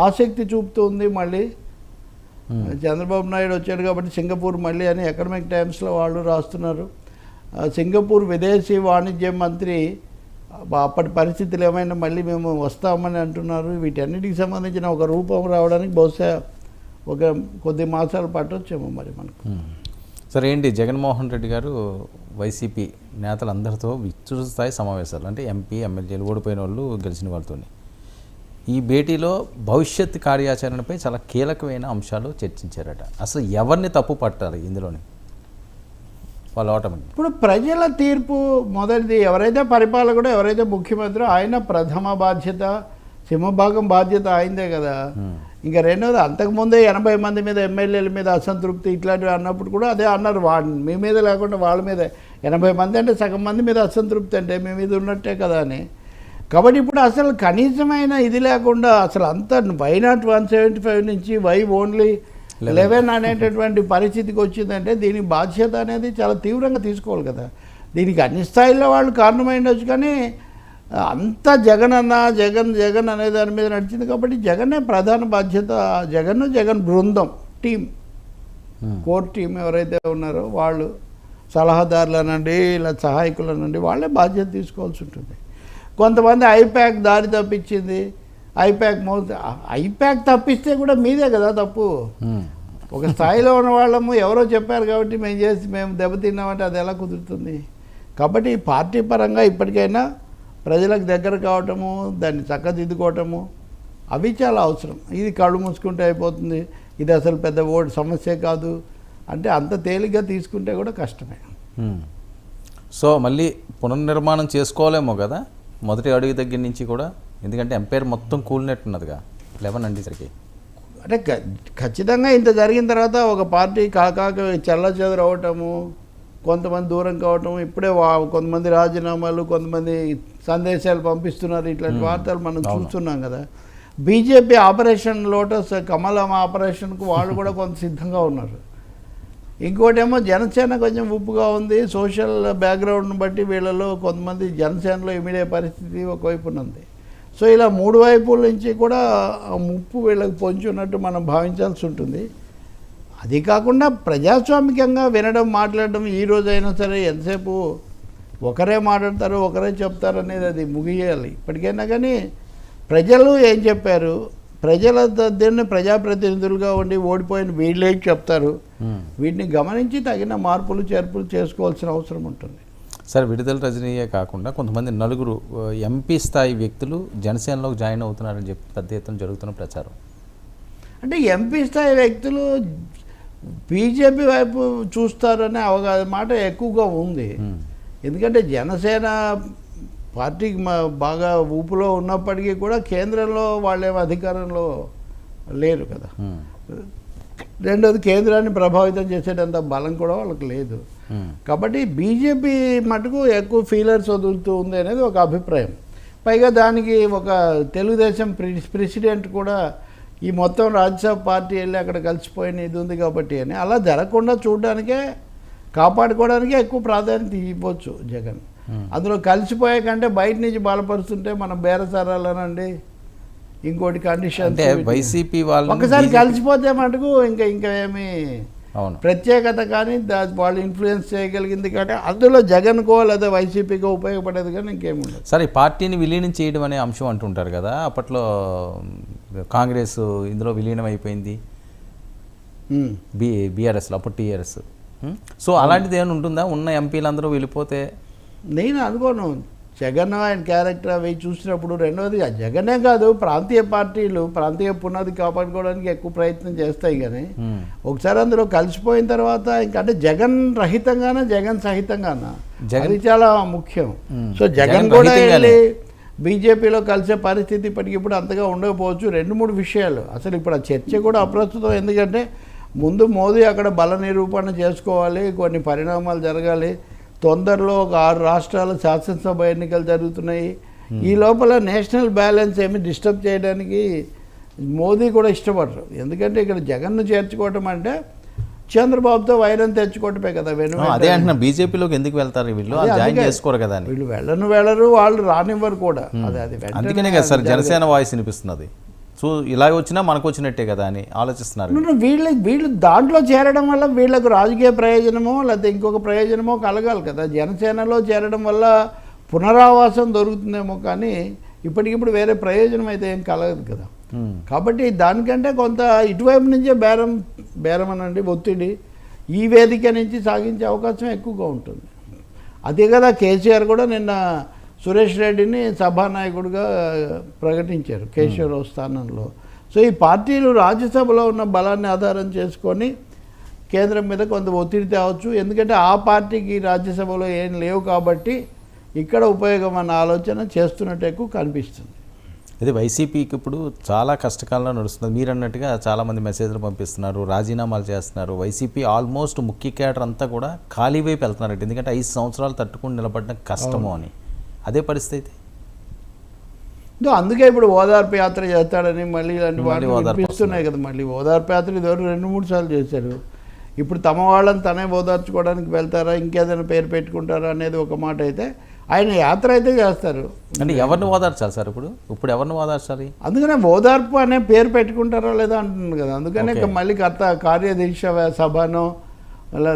ఆసక్తి చూపుతుంది. మళ్ళీ చంద్రబాబు నాయుడు వచ్చాడు కాబట్టి సింగపూర్ మళ్ళీ అని ఎకనామిక్ టైమ్స్లో వాళ్ళు రాస్తున్నారు. సింగపూర్ విదేశీ వాణిజ్య మంత్రి అప్పటి పరిస్థితులు ఏమైనా మళ్ళీ మేము వస్తామని అంటున్నారు. వీటన్నిటికి సంబంధించిన ఒక రూపం రావడానికి బహుశా ఒక కొద్ది మాసాలు పట్టొచ్చేమో మరి మనకు. సరే ఏంటి, జగన్మోహన్ రెడ్డి గారు వైసీపీ నేతలందరితో విస్తృత స్థాయి సమావేశాలు, అంటే ఎంపీ ఎమ్మెల్యేలు ఓడిపోయిన వాళ్ళు గెలిచిన వాళ్ళతో ఈ భేటీలో భవిష్యత్ కార్యాచరణపై చాలా కీలకమైన అంశాలు చర్చించారట. అసలు ఎవరిని తప్పు పట్టాలి ఇందులోని వాళ్ళ ఓటమి? ఇప్పుడు ప్రజల తీర్పు మొదటిది. ఎవరైతే పరిపాలకుడో, ఎవరైతే ముఖ్యమంత్రి, ఆయన ప్రథమ బాధ్యత, సింహభాగం బాధ్యత ఆయనదే కదా. ఇంకా రెండవది, అంతకుముందే 80 మంది మీద ఎమ్మెల్యేల మీద అసంతృప్తి ఇట్లాంటివి అన్నప్పుడు కూడా అదే అన్నారు. మీ మీద లేకుండా వాళ్ళ మీద 80 మంది అంటే సగం మంది మీద అసంతృప్తి అంటే మీ మీద ఉన్నట్టే కదా అని. కాబట్టి ఇప్పుడు అసలు కనీసమైన ఇది లేకుండా అసలు అంతా వై నాట్ 175 నుంచి వై ఓన్లీ 11 అనేటటువంటి పరిస్థితికి వచ్చిందంటే దీనికి బాధ్యత అనేది చాలా తీవ్రంగా తీసుకోవాలి కదా. దీనికి అన్ని స్థాయిల్లో వాళ్ళు కారణమైండొచ్చు, కానీ అంతా జగన్ జగన్ అనే దాని మీద నడిచింది కాబట్టి జగనే ప్రధాన బాధ్యత. జగన్ బృందం, టీం, కోర్ టీం ఎవరైతే ఉన్నారో వాళ్ళు, సలహాదారులనండి ఇలా సహాయకులనండి, వాళ్ళే బాధ్యత తీసుకోవాల్సి ఉంటుంది. కొంతమంది ఐప్యాక్ దారి తప్పించింది, ఐప్యాక్ తప్పిస్తే కూడా మీదే కదా తప్పు. ఒక స్థాయిలో ఉన్న వాళ్ళము ఎవరో చెప్పారు కాబట్టి మేము దెబ్బతిన్నామంటే అది ఎలా కుదురుతుంది? కాబట్టి పార్టీ పరంగా ఇప్పటికైనా ప్రజలకు దగ్గర కావటము, దాన్ని చక్కదిద్దుకోవటము అవి చాలా అవసరం. ఇది కళ్ళు మూసుకుంటే అయిపోతుంది, ఇది అసలు పెద్ద సమస్య కాదు అంటే అంత తేలిగ్గా తీసుకుంటే కూడా కష్టమే. సో మళ్ళీ పునర్నిర్మాణం చేసుకోలేమో కదా మొదటి అడుగు దగ్గర నుంచి కూడా, ఎందుకంటే ఎంపైర్ మొత్తం కూలినట్టున్నదిగా 11 అంటేసరికి. అంటే ఖచ్చితంగా ఇంత జరిగిన తర్వాత ఒక పార్టీ కాకాక చెల్లచెదరు అవటము, కొంతమంది దూరం కావటం, ఇప్పుడే కొంతమంది రాజీనామాలు, కొంతమంది సందేశాలు పంపిస్తున్నారు, ఇట్లాంటి వార్తలు మనం చూస్తున్నాం కదా. బీజేపీ ఆపరేషన్ లోటస్, కమలం ఆపరేషన్కు వాళ్ళు కూడా కొంత సిద్ధంగా ఉన్నారు. ఇంకోటేమో జనసేన కొంచెం ఉప్పుగా ఉంది. సోషల్ బ్యాక్గ్రౌండ్ని బట్టి వీళ్ళలో కొంతమంది జనసేనలో ఇమిడే పరిస్థితి ఒకవైపు ఉంది. సో ఇలా 3 వైపుల నుంచి కూడా ముప్పు వీళ్ళకి పొంచి ఉన్నట్టు మనం భావించాల్సి ఉంటుంది. అది కాకుండా ప్రజాస్వామికంగా వినడం, మాట్లాడడం, ఈ రోజైనా సరే ఎంతసేపు ఒకరే మాట్లాడతారు, ఒకరే చెప్తారు అనేది అది ముగియాలి ఇప్పటికైనా. కానీ ప్రజలు ఏం చెప్పారు, ప్రజల దీన్ని ప్రజాప్రతినిధులుగా ఉండి ఓడిపోయిన వీళ్ళేం చెప్తారు, వీటిని గమనించి తగిన మార్పులు చేర్పులు చేసుకోవాల్సిన అవసరం ఉంటుంది. సరే, విడుదల రజనీయే కాకుండా కొంతమంది 4 ఎంపీ స్థాయి వ్యక్తులు జనసేనలోకి జాయిన్ అవుతున్నారని చెప్పి పెద్ద ఎత్తున జరుగుతున్న ప్రచారం. అంటే ఎంపీ స్థాయి వ్యక్తులు బీజేపీ వైపు చూస్తారనే మాట ఎక్కువగా ఉంది. ఎందుకంటే జనసేన పార్టీకి బాగా ఊపులో ఉన్నప్పటికీ కూడా కేంద్రంలో వాళ్ళేమో అధికారంలో లేరు కదా. రెండోది, కేంద్రాన్ని ప్రభావితం చేసేటంత బలం కూడా వాళ్ళకి లేదు. కాబట్టి బీజేపీ మటుకు ఎక్కువ ఫీలర్స్ వదులుతూ ఉంది అనేది ఒక అభిప్రాయం. పైగా దానికి ఒక తెలుగుదేశం ప్రెసిడెంట్ కూడా ఈ మొత్తం రాజ్యసభ పార్టీ వెళ్ళి అక్కడ కలిసిపోయిన ఇది ఉంది కాబట్టి అని, అలా జరగకుండా చూడడానికే, కాపాడుకోవడానికే ఎక్కువ ప్రాధాన్యత ఇవ్వచ్చు జగన్. అందులో కలిసిపోయే కంటే బయట నుంచి బలపరుస్తుంటే మనం బేరసారాలనండి, ఇంకోటి కండిషన్ అంటే వైసీపీ వాళ్ళు ఒకసారి కలిసిపోతే మటుకు ఇంకా ఏమి ప్రత్యేకత కానీ వాళ్ళు ఇన్ఫ్లుయెన్స్ చేయగలిగింది కాబట్టి అందులో జగన్కో లేదా వైసీపీకో ఉపయోగపడేది కానీ ఇంకేముండదు. సరే, ఈ పార్టీని విలీనం చేయడం అనే అంశం అంటుంటారు కదా. అప్పట్లో కాంగ్రెస్ ఇందులో విలీనం అయిపోయింది, బీఆర్ఎస్లో, అప్పుడు టీఆర్ఎస్. సో అలాంటిది ఏమైనా ఉంటుందా? ఉన్న ఎంపీలందరూ వెళ్ళిపోతే? నేను అనుకోను. జగన్ ఆయన క్యారెక్టర్ అవి చూసినప్పుడు, రెండవది జగనే కాదు, ప్రాంతీయ పార్టీలు ప్రాంతీయ పునాది కాపాడుకోవడానికి ఎక్కువ ప్రయత్నం చేస్తాయి. కానీ ఒకసారి అందులో కలిసిపోయిన తర్వాత ఇంకంటే జగన్ రహితంగానా జగన్ సహితంగానా అది చాలా ముఖ్యం. సో జగన్ కూడా వెళ్ళి బీజేపీలో కలిసే పరిస్థితి ఇప్పటికిప్పుడు అంతగా ఉండకపోవచ్చు. 2-3 విషయాలు అసలు ఇప్పుడు ఆ చర్చ కూడా అప్రస్తుతం. ఎందుకంటే ముందు మోదీ అక్కడ బల నిరూపణ చేసుకోవాలి, కొన్ని పరిణామాలు జరగాలి. తొందరలో ఒక 6 రాష్ట్రాల శాసనసభ ఎన్నికలు జరుగుతున్నాయి. ఈ లోపల నేషనల్ బ్యాలెన్స్ ఏమి డిస్టర్బ్ చేయడానికి మోదీ కూడా ఇష్టపడరు. ఎందుకంటే ఇక్కడ జగన్ను చేర్చుకోవటం అంటే చంద్రబాబుతో వైరం తెచ్చుకోవటమే కదా. అదే అంటున్నా, బీజేపీలోకి ఎందుకు వెళ్తారు వీళ్ళు? జాయిన్ చేసుకోరు కదా. వీళ్ళు వెళ్ళరు, వాళ్ళు రానివ్వరు కూడా. అది అందుకనే కదా సార్ జనసేన వాయిస్ వినిపిస్తున్నది. సో ఇలా వచ్చినా మనకు వచ్చినట్టే కదా అని ఆలోచిస్తున్నారు. వీళ్ళు దాంట్లో చేరడం వల్ల వీళ్ళకు రాజకీయ ప్రయోజనమో లేకపోతే ఇంకొక ప్రయోజనమో కలగాలి కదా. జనసేనలో చేరడం వల్ల పునరావాసం దొరుకుతుందేమో కానీ ఇప్పటికిప్పుడు వేరే ప్రయోజనం అయితే ఏం కలగదు కదా. కాబట్టి దానికంటే కొంత ఇటువైపు నుంచే బేరం అనండి ఒత్తిడి ఈ వేదిక నుంచి సాగించే అవకాశం ఎక్కువగా ఉంటుంది. అదే కదా కేసీఆర్ కూడా నిన్న సురేష్ రెడ్డిని సభానాయకుడిగా ప్రకటించారు కేశవరావు స్థానంలో. సో ఈ పార్టీలు రాజ్యసభలో ఉన్న బలాన్ని ఆధారం చేసుకొని కేంద్రం మీద కొంత ఒత్తిడి తేవచ్చు. ఎందుకంటే ఆ పార్టీకి రాజ్యసభలో ఏం లేవు కాబట్టి ఇక్కడ ఉపయోగం అన్న ఆలోచన చేస్తున్నట్టు ఎక్కువ కనిపిస్తుంది. ఇది వైసీపీకి ఇప్పుడు చాలా కష్టకాలంలో నడుస్తుంది. మీరు అన్నట్టుగా చాలామంది మెసేజ్లు పంపిస్తున్నారు, రాజీనామాలు చేస్తున్నారు. వైసీపీ ఆల్మోస్ట్ ముఖ్య కేడర్ అంతా కూడా ఖాళీ వైపు వెళ్తున్నారు. ఎందుకంటే 5 సంవత్సరాలు తట్టుకుని నిలబడడం కష్టము అని. అదే పరిస్థితి. అందుకే ఇప్పుడు ఓదార్పు యాత్ర చేస్తాడని మళ్ళీ ఇలాంటి వాళ్ళు వినిపిస్తున్నాయి కదా. మళ్ళీ ఓదార్పు యాత్ర ఇదివరకు 2-3 సార్లు చేశారు. ఇప్పుడు తమ వాళ్ళని తనే ఓదార్చుకోవడానికి వెళ్తారా ఇంకేదైనా పేరు పెట్టుకుంటారా అనేది ఒక మాట అయితే, ఆయన యాత్ర అయితే చేస్తారు. అంటే ఎవరిని ఓదార్చాలి సార్? ఇప్పుడు ఎవరిని ఓదార్చాలి? అందుకనే ఓదార్పు అనే పేరు పెట్టుకుంటారా లేదా అంటున్నాను కదా. అందుకనే మళ్ళీ కార్యదీక్ష సభనో అలా